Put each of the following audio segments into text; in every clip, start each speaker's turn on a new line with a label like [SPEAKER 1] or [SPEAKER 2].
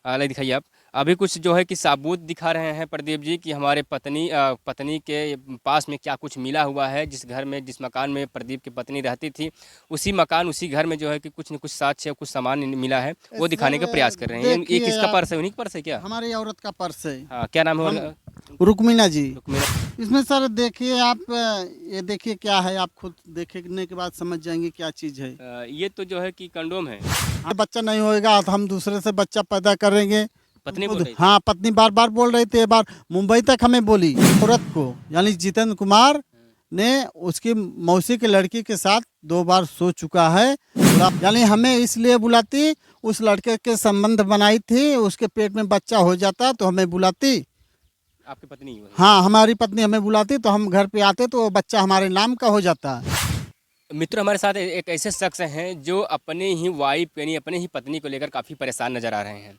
[SPEAKER 1] ले दिखाइए आप। अभी कुछ जो है कि सबूत दिखा रहे हैं प्रदीप जी कि हमारे पत्नी के पास में क्या कुछ मिला हुआ है। जिस घर में, जिस मकान में प्रदीप की पत्नी रहती थी, उसी मकान, उसी घर में जो है कि कुछ न कुछ साक्ष्य, कुछ सामान मिला है, वो दिखाने
[SPEAKER 2] सर
[SPEAKER 1] का प्रयास कर रहे हैं। ये
[SPEAKER 2] देखिए
[SPEAKER 1] किसका
[SPEAKER 2] आप,
[SPEAKER 1] पर्स है? उन्हीं का पर्स है क्या?
[SPEAKER 2] हमारी औरत का पर्स है।
[SPEAKER 1] हाँ, क्या नाम है?
[SPEAKER 2] हम
[SPEAKER 1] और
[SPEAKER 2] रुक्मिना जी।
[SPEAKER 1] रुक्मिना।
[SPEAKER 2] इसमें सर देखिए आप, ये देखिए क्या है, आप खुद देखने के बाद समझ जाएंगे क्या चीज़ है।
[SPEAKER 1] ये तो जो है कि कंडोम है।
[SPEAKER 2] हाँ, बच्चा नहीं होएगा तो हम दूसरे से बच्चा पैदा करेंगे।
[SPEAKER 1] पत्नी बोल रही थी।
[SPEAKER 2] हाँ, पत्नी बार बार बोल रही थी, एक बार मुंबई तक हमें बोली। औरत को यानी जितेंद्र कुमार ने उसकी मौसी के लड़की के साथ 2 बार सो चुका है। यानी हमें इसलिए बुलाती, उस लड़के के संबंध बनाई थी, उसके पेट में बच्चा हो जाता तो हमें बुलाती।
[SPEAKER 1] आपकी पत्नी ही वही।
[SPEAKER 2] हाँ, हमारी पत्नी हमें बुलाती तो हम घर पे आते तो वो बच्चा हमारे नाम का हो जाता।
[SPEAKER 1] मित्र, हमारे साथ एक ऐसे शख्स हैं जो अपने ही वाइफ यानी अपने ही पत्नी को लेकर काफ़ी परेशान नज़र आ रहे हैं।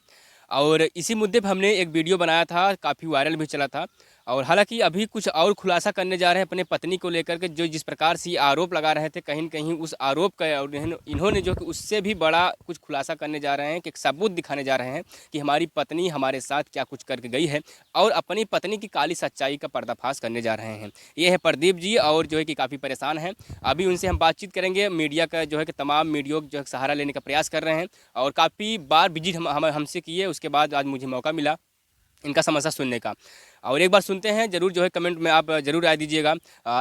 [SPEAKER 1] और इसी मुद्दे पर हमने एक वीडियो बनाया था, काफ़ी वायरल भी चला था। और हालांकि अभी कुछ और खुलासा करने जा रहे हैं अपने पत्नी को लेकर के, जो जिस प्रकार से ये आरोप लगा रहे थे, कहीं न कहीं उस आरोप का और इन्होंने जो कि उससे भी बड़ा कुछ खुलासा करने जा रहे हैं, कि एक सबूत दिखाने जा रहे हैं कि हमारी पत्नी हमारे साथ क्या कुछ करके गई है, और अपनी पत्नी की काली सच्चाई का पर्दाफाश करने जा रहे हैं। ये है प्रदीप जी, और जो है कि काफ़ी परेशान हैं। अभी उनसे हम बातचीत करेंगे। मीडिया का जो है कि तमाम मीडिया जो है सहारा लेने का प्रयास कर रहे हैं, और काफ़ी बार विजिट हमसे किए। उसके बाद आज मुझे मौका मिला इनका समस्या सुनने का। और एक बार सुनते हैं, ज़रूर जो है कमेंट में आप ज़रूर राय दीजिएगा।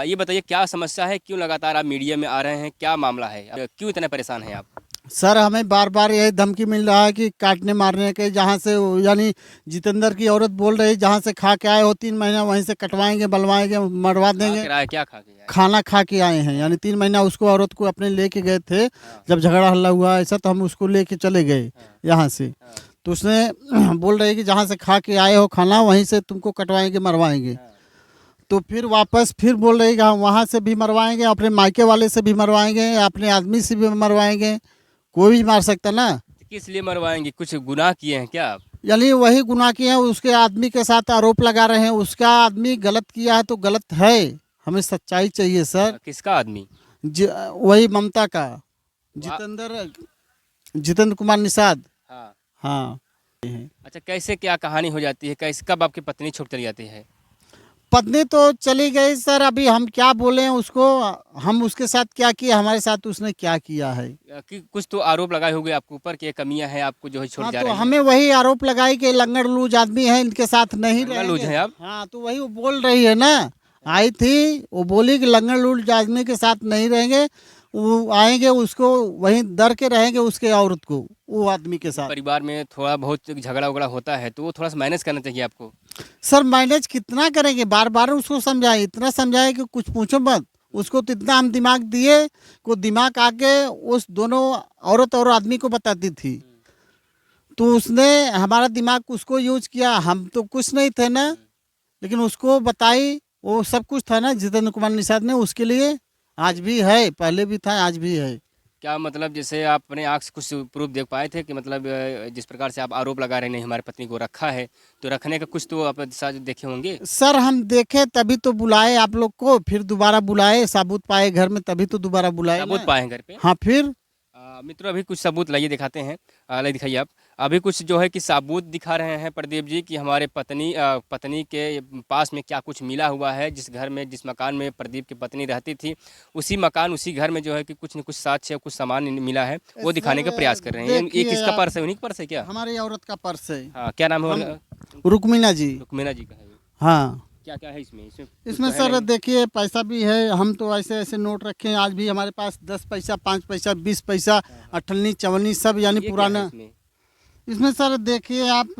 [SPEAKER 1] ये बताइए, क्या समस्या है? क्यों लगातार आप मीडिया में आ रहे हैं? क्या मामला है? क्यों इतने परेशान हैं आप?
[SPEAKER 2] सर हमें बार बार यही धमकी मिल रहा है कि काटने मारने के, जहाँ से यानी जितेंद्र की औरत बोल रही, जहाँ से खा के आए हो 3 महीना वहीं से कटवाएंगे, बलवाएंगे, मरवा देंगे।
[SPEAKER 1] क्या खा के आए?
[SPEAKER 2] खाना खा के आए हैं, यानी 3 महीना उसको, औरत को अपने लेके गए थे।
[SPEAKER 1] हाँ,
[SPEAKER 2] जब झगड़ा हल्ला हुआ ऐसा तो हम उसको लेके चले गए
[SPEAKER 1] हाँ,
[SPEAKER 2] यहाँ से।
[SPEAKER 1] हाँ,
[SPEAKER 2] तो उसने बोल रही कि जहाँ से खा के आए हो खाना वहीं से तुमको कटवाएंगे, मरवाएंगे।
[SPEAKER 1] हाँ।
[SPEAKER 2] तो फिर वापस फिर बोल रही कि हम वहाँ से भी मरवाएंगे, अपने मायके वाले से भी मरवाएंगे, अपने आदमी से भी मरवाएंगे। कोई भी मार सकता ना।
[SPEAKER 1] तो किस लिए मरवाएंगे? कुछ गुनाह किए हैं क्या आप?
[SPEAKER 2] यानी वही गुनाह किए हैं, उसके आदमी के साथ आरोप लगा रहे हैं। उसका आदमी गलत किया है तो गलत है, हमें सच्चाई चाहिए सर।
[SPEAKER 1] किसका आदमी?
[SPEAKER 2] वही ममता का,
[SPEAKER 1] वा-
[SPEAKER 2] जितेंद्र जितेंद्र कुमार निषाद।
[SPEAKER 1] हाँ।
[SPEAKER 2] हाँ।
[SPEAKER 1] अच्छा, कैसे क्या कहानी हो जाती है? कैसे, कब आपकी पत्नी छूट चली जाती है?
[SPEAKER 2] पत्नी तो चली गई सर, अभी हम क्या बोले उसको। हम उसके साथ क्या किया, हमारे साथ उसने क्या किया है।
[SPEAKER 1] कि कुछ तो आरोप लगाए होंगे आपके ऊपर कि ये कमियां हैं, आपको जो है छोड़
[SPEAKER 2] हाँ,
[SPEAKER 1] जा
[SPEAKER 2] तो
[SPEAKER 1] रही हैं।
[SPEAKER 2] हमें वही आरोप लगाई कि लंगड़ लूज आदमी है, इनके साथ नहीं
[SPEAKER 1] लंगा लूज
[SPEAKER 2] रहेंगे।
[SPEAKER 1] हैं आप?
[SPEAKER 2] हाँ, तो वही वो बोल रही है ना। आई थी, वो बोली कि लंगड़ लूज आदमी के साथ नहीं रहेंगे, वो आएंगे उसको वहीं दर के रहेंगे, उसके औरत को, वो आदमी के
[SPEAKER 1] जैसे
[SPEAKER 2] साथ।
[SPEAKER 1] परिवार में थोड़ा बहुत झगड़ा वगड़ा होता है तो वो थोड़ा सा मैनेज करना चाहिए आपको।
[SPEAKER 2] सर मैनेज कितना करेंगे, बार बार उसको समझाए, इतना समझाए कि कुछ पूछो मत। उसको तो इतना हम दिमाग दिए, को दिमाग आके उस दोनों औरत और आदमी को बताती थी। तो उसने हमारा दिमाग उसको यूज किया, हम तो कुछ नहीं थे ना। लेकिन उसको बताई, वो सब कुछ था ना जितेंद्र कुमार निषाद ने उसके लिए। आज भी है, पहले भी था, आज भी है।
[SPEAKER 1] क्या मतलब, जैसे आप अपने आँख से कुछ प्रूफ देख पाए थे कि मतलब जिस प्रकार से आप आरोप लगा रहे, नहीं हमारी पत्नी को रखा है, तो रखने का कुछ तो आप साथ देखे होंगे।
[SPEAKER 2] सर हम देखे तभी तो बुलाए आप लोग को, फिर दोबारा बुलाए, सबूत पाए घर में तभी तो दोबारा बुलाए
[SPEAKER 1] सबूत
[SPEAKER 2] ना।
[SPEAKER 1] पाए हैं घर पे?
[SPEAKER 2] हाँ फिर।
[SPEAKER 1] मित्रों, अभी कुछ सबूत लाइए दिखाते हैं। लाइए दिखाइए आप। अभी कुछ जो है कि सबूत दिखा रहे हैं प्रदीप जी कि हमारे पत्नी के पास में क्या कुछ मिला हुआ है। जिस घर में, जिस मकान में प्रदीप की पत्नी रहती थी, उसी मकान, उसी घर में जो है कि कुछ न कुछ साक्ष्य, कुछ सामान मिला है, वो दिखाने का प्रयास कर रहे हैं। ये
[SPEAKER 2] देखिए
[SPEAKER 1] किसका
[SPEAKER 2] आप,
[SPEAKER 1] पर्स है? उन्हीं का पर्स है क्या?
[SPEAKER 2] हमारी औरत का पर्स है।
[SPEAKER 1] हाँ, क्या नाम है?
[SPEAKER 2] हम
[SPEAKER 1] और
[SPEAKER 2] रुक्मिना जी।
[SPEAKER 1] रुक्मिना जी का है?
[SPEAKER 2] हाँ।
[SPEAKER 1] क्या क्या है इसमें? इसमें कुछ
[SPEAKER 2] इसमें
[SPEAKER 1] तो है
[SPEAKER 2] सर
[SPEAKER 1] नहीं?
[SPEAKER 2] देखिए पैसा भी है, हम तो ऐसे ऐसे नोट रखे हैं आज भी हमारे पास, 10 पैसा, 5 पैसा, 20 पैसा,
[SPEAKER 1] हाँ, हाँ।
[SPEAKER 2] अठन्नी चवन्नी सब, यानी
[SPEAKER 1] ये क्या है
[SPEAKER 2] पुराना।
[SPEAKER 1] इसमें?
[SPEAKER 2] इसमें सर देखिए आप,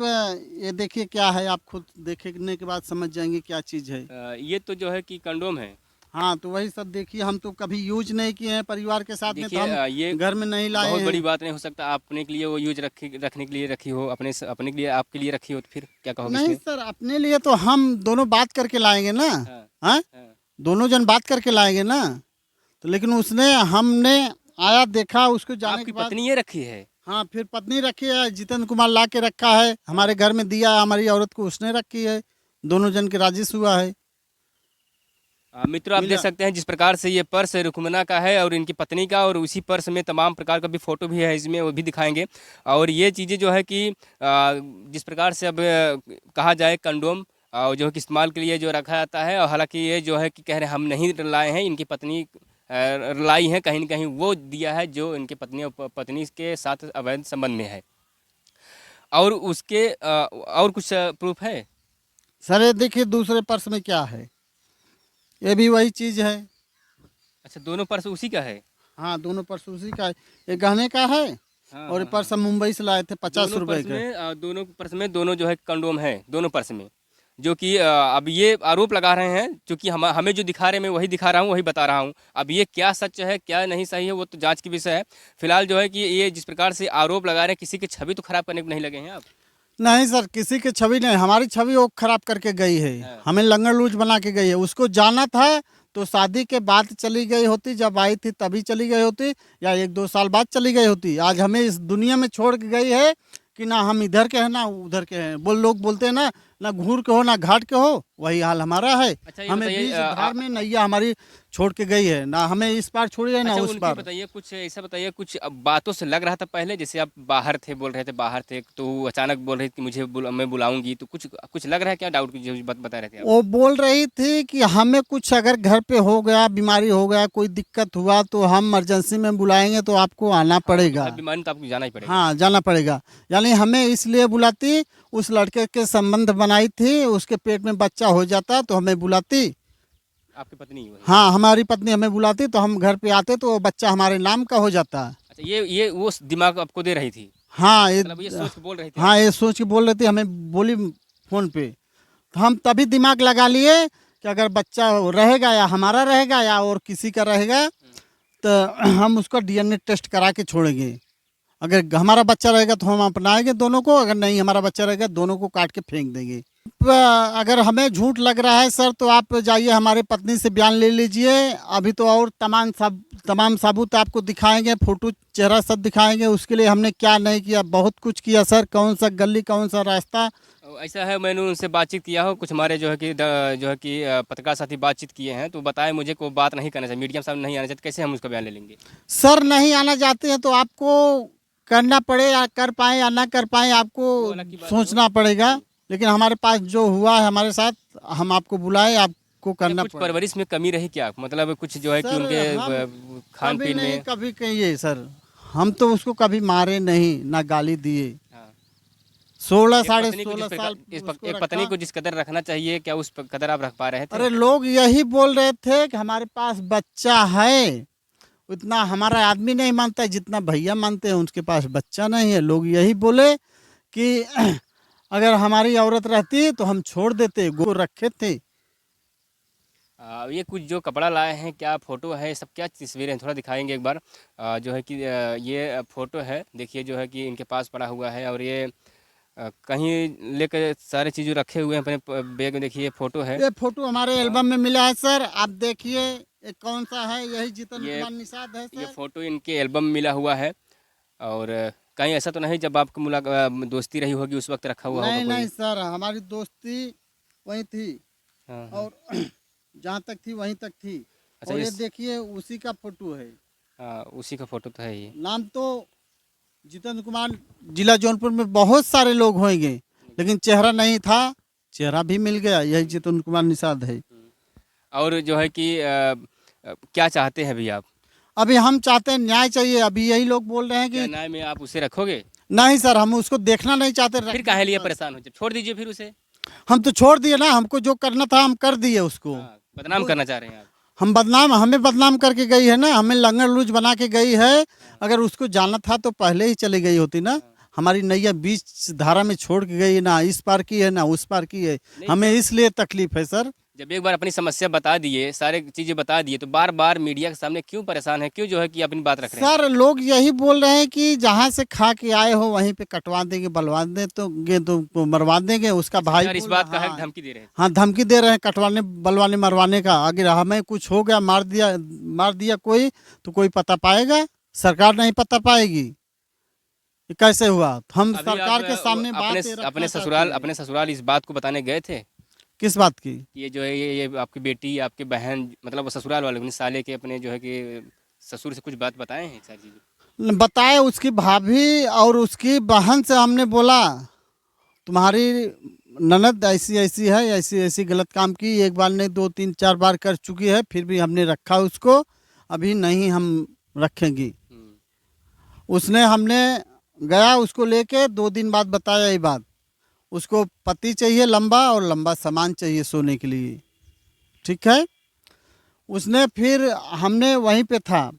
[SPEAKER 2] ये देखिए क्या है, आप खुद देखने के बाद समझ जाएंगे क्या चीज़ है।
[SPEAKER 1] ये तो जो है कि कंडोम है।
[SPEAKER 2] हाँ, तो वही सब देखिए, हम तो कभी यूज नहीं किए हैं परिवार के साथ में, तो
[SPEAKER 1] देखिए,
[SPEAKER 2] हम
[SPEAKER 1] ये
[SPEAKER 2] घर में नहीं लाए
[SPEAKER 1] बहुत बड़ी
[SPEAKER 2] हैं।
[SPEAKER 1] बात नहीं हो सकता अपने के लिए वो यूज रखने के लिए रखी हो, अपने के लिए, आपके लिए रखी हो, तो फिर क्या कहोगे
[SPEAKER 2] नहीं
[SPEAKER 1] इसमें?
[SPEAKER 2] सर, अपने लिए तो हम दोनों बात करके लाएंगे ना।
[SPEAKER 1] हाँ,
[SPEAKER 2] हाँ,
[SPEAKER 1] हाँ।
[SPEAKER 2] दोनों जन बात करके लाएंगे ना। तो लेकिन उसने, हमने आया देखा उसको जाने
[SPEAKER 1] आपकी
[SPEAKER 2] के बाद।
[SPEAKER 1] पत्नी ये रखी है?
[SPEAKER 2] हाँ, फिर पत्नी रखी है, जितेंद्र कुमार ला के रखा है,
[SPEAKER 1] हाँ।
[SPEAKER 2] हमारे घर में दिया, हमारी औरत को उसने रखी है, दोनों जन के राजिश हुआ है।
[SPEAKER 1] मित्रों, आप देख सकते हैं जिस प्रकार से ये पर्स रुकमना का है और इनकी पत्नी का, और उसी पर्स में तमाम प्रकार का भी फ़ोटो भी है इसमें, वो भी दिखाएंगे। और ये चीज़ें जो है कि जिस प्रकार से अब कहा जाए कंडोम जो है कि इस्तेमाल के लिए जो रखा जाता है, और हालांकि ये जो है कि कह रहे हैं हम नहीं लाए हैं, इनकी पत्नी लाई है, कहीं ना कहीं वो दिया है जो इनके पत्नी के साथ अवैध संबंध में है। और उसके और कुछ प्रूफ है?
[SPEAKER 2] सर ये देखिए दूसरे पर्स में क्या है, ये भी वही चीज़ है।
[SPEAKER 1] अच्छा, दोनों पर्स उसी का है?
[SPEAKER 2] हाँ दोनों पर्स उसी का है, ये गहने का है।
[SPEAKER 1] हाँ,
[SPEAKER 2] और ये
[SPEAKER 1] हाँ,
[SPEAKER 2] पर्स हम मुंबई से लाए थे 50
[SPEAKER 1] दोनों
[SPEAKER 2] रुपए
[SPEAKER 1] पर्स
[SPEAKER 2] के।
[SPEAKER 1] में दोनों पर्स में दोनों जो है कंडोम है दोनों पर्स में, जो कि अब ये आरोप लगा रहे हैं, क्योंकि हमें जो दिखा रहे हैं मैं वही दिखा रहा हूँ, वही बता रहा हूँ। अब ये क्या सच है क्या नहीं सही है वो तो जांच की विषय है। फिलहाल जो है कि ये जिस प्रकार से आरोप लगा रहे हैं, किसी की छवि तो खराब करने को नहीं लगे हैं आप?
[SPEAKER 2] नहीं सर, किसी की छवि नहीं, हमारी छवि वो खराब करके गई है,
[SPEAKER 1] हाँ।
[SPEAKER 2] हमें लंगड़ लूज बना के गई है। उसको जाना था तो शादी के बाद चली गई होती, जब आई थी तभी चली गई होती, या 1-2 साल बाद चली गई होती। आज हमें इस दुनिया में छोड़ के गई है कि ना हम इधर के हैं ना उधर के हैं। लोग बोलते हैं ना घूर के हो ना घाट के हो, वही हाल हमारा है।
[SPEAKER 1] अच्छा, ये
[SPEAKER 2] हमें
[SPEAKER 1] बताइए,
[SPEAKER 2] बीच धार में नैया हमारी छोड़ के गई है, ना हमें इस पार छोड़ी है ना
[SPEAKER 1] अच्छा
[SPEAKER 2] उस
[SPEAKER 1] उनकी
[SPEAKER 2] पार।
[SPEAKER 1] बताइए, कुछ ऐसा बताइए, कुछ बातों से लग रहा था पहले, जैसे आप बाहर थे, बोल रहे थे बाहर थे, तो वो अचानक बोल रही थी मुझे मैं बुलाऊंगी, तो कुछ कुछ लग रहा है क्या? डाउट की जो बता रहे थे आप?
[SPEAKER 2] वो बोल रही थी कि हमें कुछ अगर घर पे हो गया, बीमारी हो गया, कोई दिक्कत हुआ तो हम इमरजेंसी में बुलाएंगे तो आपको आना
[SPEAKER 1] हाँ, तो
[SPEAKER 2] पड़ेगा।
[SPEAKER 1] भाई बीमारी तो आपको जाना ही पड़ेगा।
[SPEAKER 2] हाँ जाना पड़ेगा, यानी हमें इसलिए बुलाती, उस लड़के के संबंध बनाई थी, उसके पेट में बच्चा हो जाता तो हमें बुलाती।
[SPEAKER 1] आपकी पत्नी वही?
[SPEAKER 2] हाँ हमारी पत्नी हमें बुलाती तो हम घर पे आते तो वो बच्चा हमारे नाम का हो जाता।
[SPEAKER 1] अच्छा, ये वो दिमाग आपको दे रही थी?
[SPEAKER 2] हाँ
[SPEAKER 1] मतलब ये सोच के बोल रही थी
[SPEAKER 2] हाँ
[SPEAKER 1] आपको?
[SPEAKER 2] ये सोच के बोल रही थी, हमें बोली फोन पे। तो हम तभी दिमाग लगा लिए कि अगर बच्चा रहेगा या हमारा रहेगा या और किसी का रहेगा तो हम उसका डीएनए टेस्ट करा के छोड़ेंगे। अगर हमारा बच्चा रहेगा तो हम अपनाएंगे दोनों को, अगर नहीं हमारा बच्चा रहेगा दोनों को काट के फेंक देंगे। अगर हमें झूठ लग रहा है सर तो आप जाइए हमारे पत्नी से बयान ले लीजिए। अभी तो और तमाम सबूत आपको दिखाएंगे, फोटो चेहरा सब दिखाएंगे। उसके लिए हमने क्या नहीं किया, बहुत कुछ किया सर। कौन सा गली कौन सा रास्ता।
[SPEAKER 1] ऐसा है, मैंने उनसे बातचीत किया हो, कुछ हमारे जो है कि पत्रकार साथी बातचीत किए हैं, तो बताए मुझे को बात नहीं करना चाहिए, मीडिया सामने नहीं आना चाहिए। कैसे हम उसका बयान ले लेंगे?
[SPEAKER 2] सर नहीं आना चाहते हैं तो आपको करना पड़े, या कर पाए या ना कर पाए आपको
[SPEAKER 1] वो अलग की बात है।
[SPEAKER 2] सोचना पड़ेगा। लेकिन हमारे पास जो हुआ है हमारे साथ, हम आपको बुलाए, आपको करना
[SPEAKER 1] कुछ
[SPEAKER 2] पड़ेगा।
[SPEAKER 1] परवरिश में कमी रही क्या? मतलब कुछ जो है कि
[SPEAKER 2] सर
[SPEAKER 1] उनके
[SPEAKER 2] हम
[SPEAKER 1] खान
[SPEAKER 2] कभी
[SPEAKER 1] पीन
[SPEAKER 2] नहीं
[SPEAKER 1] में?
[SPEAKER 2] कभी कहिए सर, हम तो उसको कभी मारे नहीं ना गाली दिए।
[SPEAKER 1] हाँ।
[SPEAKER 2] 16
[SPEAKER 1] एक
[SPEAKER 2] साढ़े
[SPEAKER 1] पत्नी को
[SPEAKER 2] 16 साल उसको
[SPEAKER 1] एक पत्नी
[SPEAKER 2] रखा।
[SPEAKER 1] को जिस कदर रखना चाहिए, क्या उस कदर आप रख पा रहे थे?
[SPEAKER 2] अरे लोग यही बोल रहे थे कि हमारे पास बच्चा है, उतना हमारा आदमी नहीं मानता है जितना भैया मानते हैं, उनके पास बच्चा नहीं है। लोग यही बोले कि अगर हमारी औरत रहती तो हम छोड़ देते, गो रखे थे।
[SPEAKER 1] ये कुछ जो कपड़ा लाए हैं, क्या फोटो है, सब क्या तस्वीरें हैं, थोड़ा दिखाएंगे एक बार। जो है कि ये फोटो है, देखिए जो है कि इनके पास पड़ा हुआ है, और ये कहीं लेकर सारे चीज़ रखे हुए हैं अपने बैग में। देखिए ये फोटो है।
[SPEAKER 2] ये फोटो हमारे एल्बम में मिला है सर, आप देखिए ये कौन सा है, यही जीतन
[SPEAKER 1] ये
[SPEAKER 2] कुमार निषाद है
[SPEAKER 1] ये
[SPEAKER 2] सर।
[SPEAKER 1] फोटो इनके एल्बम में मिला हुआ है। और कहीं ऐसा तो नहीं जब आपको मुलाकात दोस्ती रही होगी उस वक्त रखा हुआ होगा
[SPEAKER 2] नहीं
[SPEAKER 1] कोई?
[SPEAKER 2] नहीं सर, हमारी दोस्ती वही थी,
[SPEAKER 1] हाँ, हाँ।
[SPEAKER 2] और जहाँ तक थी वहीं तक थी।
[SPEAKER 1] अच्छा,
[SPEAKER 2] और ये देखिए उसी का फोटो है।
[SPEAKER 1] हाँ, उसी का फोटो तो है ये।
[SPEAKER 2] नाम तो जितेंद्र कुमार, जिला जौनपुर में बहुत सारे लोग होंगे, लेकिन चेहरा नहीं था, चेहरा भी मिल गया, यही जितेंद्र कुमार निषाद है।
[SPEAKER 1] और जो है कि क्या चाहते हैं अभी आप?
[SPEAKER 2] अभी हम चाहते हैं न्याय चाहिए। अभी यही लोग बोल रहे हैं
[SPEAKER 1] क्या
[SPEAKER 2] कि
[SPEAKER 1] न्याय में आप उसे रखोगे?
[SPEAKER 2] नहीं सर, हम उसको देखना नहीं चाहते।
[SPEAKER 1] फिर काहे लिए परेशान हो? जब छोड़ दीजिए फिर उसे।
[SPEAKER 2] हम तो छोड़ दिए ना, हमको जो करना था हम कर दिए उसको।
[SPEAKER 1] हाँ, बदनाम करना चाह रहे हैं आप?
[SPEAKER 2] हमें बदनाम करके गई है ना, हमें लंगड़ लूज बना के गई है। अगर उसको जाना था तो पहले ही चली गई होती ना। हमारी नैया बीच धारा में छोड़ के गई, ना इस पार की है ना उस पार की है। हमें इसलिए तकलीफ है सर।
[SPEAKER 1] जब एक बार अपनी समस्या बता दिए, सारे चीज़ें बता दिए, तो बार बार मीडिया के सामने क्यों परेशान है? क्यों जो है कि अपनी बात रख रहे हैं?
[SPEAKER 2] सर लोग यही बोल रहे हैं कि जहाँ से खा के आए हो वहीं पे कटवा देंगे, बलवा दे तो मरवा देंगे। उसका भाई
[SPEAKER 1] यार, इस
[SPEAKER 2] बोल
[SPEAKER 1] बात का
[SPEAKER 2] रहा-
[SPEAKER 1] है
[SPEAKER 2] हाँ,
[SPEAKER 1] धमकी दे रहे हैं?
[SPEAKER 2] हाँ धमकी दे रहे हैं, कटवाने बलवाने मरवाने का। अगर हमें कुछ हो गया, मार दिया कोई, तो कोई पता पाएगा? सरकार नहीं पता पाएगी। ये कैसे हुआ? हम
[SPEAKER 1] अभी
[SPEAKER 2] सरकार
[SPEAKER 1] आप
[SPEAKER 2] के सामने बात ये रखना
[SPEAKER 1] अपने
[SPEAKER 2] चाहते हैं।
[SPEAKER 1] ससुराल इस बात को बताने गए थे?
[SPEAKER 2] किस बात की?
[SPEAKER 1] ये जो है ये आपकी बेटी, आपकी बहन, मतलब वो ससुराल वाले अपने साले के अपने जो है कि ससुर से कुछ बात बताए हैं सारी चीज़ें?
[SPEAKER 2] बताए उसकी भाभी और उसकी बहन से हमने बोला तुम्हारी ननद ऐसी ऐसी है, ऐसी ऐसी गलत काम की, एक बार नहीं 2 3 4 बार कर चुकी है, फिर भी हमने रखा उसको, अभी नहीं हम रखेंगी। उसने हमने गया उसको लेके 2 दिन बाद बताया ये बात, उसको पति चाहिए लंबा और लंबा सामान चाहिए सोने के लिए, ठीक है। उसने फिर हमने वहीं पे था,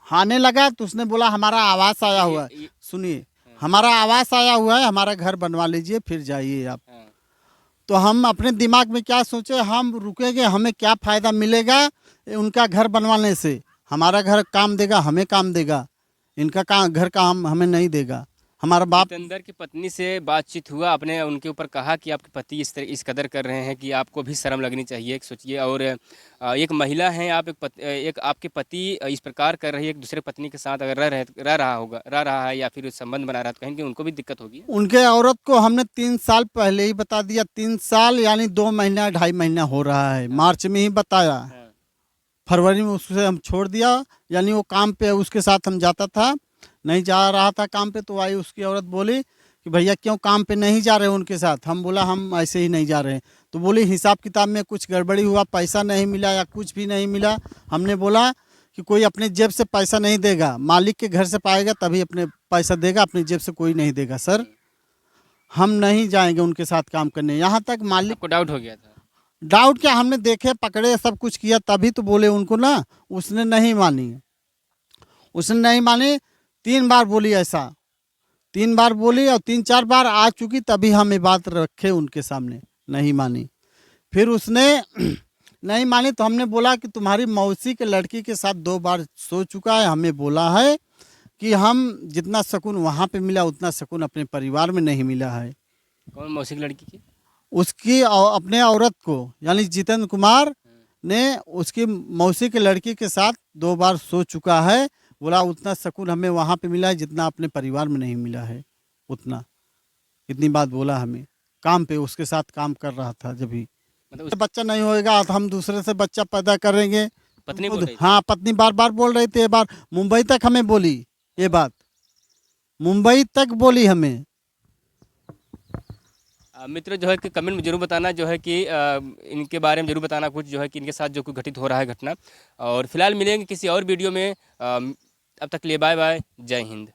[SPEAKER 2] आने लगा तो उसने बोला हमारा आवास आया हुआ है,
[SPEAKER 1] ये
[SPEAKER 2] सुनिए हमारा आवास आया हुआ है, हमारा घर बनवा लीजिए फिर जाइए आप।
[SPEAKER 1] हाँ,
[SPEAKER 2] तो हम अपने दिमाग में क्या सोचे, हम रुकेंगे हमें क्या फ़ायदा मिलेगा उनका घर बनवाने से, हमारा घर काम देगा हमें काम देगा, इनका काम घर काम हमें नहीं देगा। हमारा बाप
[SPEAKER 1] जितेंद्र की पत्नी से बातचीत हुआ, आपने उनके ऊपर कहा कि आपके पति इस कदर कर रहे हैं कि आपको भी शर्म लगनी चाहिए, एक सोचिए। और एक महिला हैं आप, एक आपके पति इस प्रकार कर रही है, एक दूसरे पत्नी के साथ अगर रह रहा है या फिर संबंध बना रहा है, तो कहीं कि उनको भी दिक्कत होगी।
[SPEAKER 2] उनके औरत को हमने 3 साल पहले ही बता दिया, 3 साल यानी 2 महीना 2.5 महीना हो रहा है, मार्च में ही बताया,
[SPEAKER 1] हाँ,
[SPEAKER 2] फरवरी में उससे हम छोड़ दिया, यानी वो काम पे उसके साथ हम जाता था, नहीं जा रहा था काम पे, तो आई उसकी औरत बोली कि भैया क्यों काम पे नहीं जा रहे उनके साथ, हम बोला हम ऐसे ही नहीं जा रहे हैं, तो बोली हिसाब किताब में कुछ गड़बड़ी हुआ, पैसा नहीं मिला या कुछ भी नहीं मिला। हमने बोला कि कोई अपने जेब से पैसा नहीं देगा, मालिक के घर से पाएगा तभी अपने पैसा देगा, अपनी जेब से कोई नहीं देगा सर, हम नहीं जाएंगे उनके साथ काम करने। यहाँ तक मालिक
[SPEAKER 1] आपको डाउट हो गया था?
[SPEAKER 2] डाउट क्या, हमने देखे पकड़े सब कुछ किया तभी तो बोले उनको ना, उसने नहीं मानी, उसने नहीं मानी, 3 बार बोली ऐसा, 3 बार बोली और 3 4 बार आ चुकी तभी हम ये बात रखे उनके सामने, नहीं मानी। फिर उसने नहीं मानी तो हमने बोला कि तुम्हारी मौसी के लड़की के साथ 2 बार सो चुका है, हमें बोला है कि हम जितना सुकून वहाँ पे मिला उतना सुकून अपने परिवार में नहीं मिला है।
[SPEAKER 1] कौन मौसी की लड़की की?
[SPEAKER 2] उसकी अपने औरत को यानी जितेंद्र कुमार ने उसकी मौसी के लड़की के साथ 2 बार सो चुका है, बोला उतना सुकून हमें वहाँ पे मिला है जितना अपने परिवार में नहीं मिला है उतना, इतनी बात बोला हमें, काम पे उसके साथ काम कर रहा था जब भी।
[SPEAKER 1] मतलब
[SPEAKER 2] बच्चा नहीं होएगा तो हम दूसरे से बच्चा पैदा करेंगे,
[SPEAKER 1] पत्नी बोल रही थी?
[SPEAKER 2] हाँ पत्नी बार बार बोल रही थी, ये बार मुंबई तक हमें बोली, ये बात मुंबई तक बोली हमें।
[SPEAKER 1] मित्र जो है कि कमेंट में जरूर बताना जो है कि इनके बारे में जरूर बताना कुछ जो है कि इनके साथ जो कुछ घटित हो रहा है घटना। और फिलहाल मिलेंगे किसी और वीडियो में, अब तक के लिए बाय बाय, जय हिंद।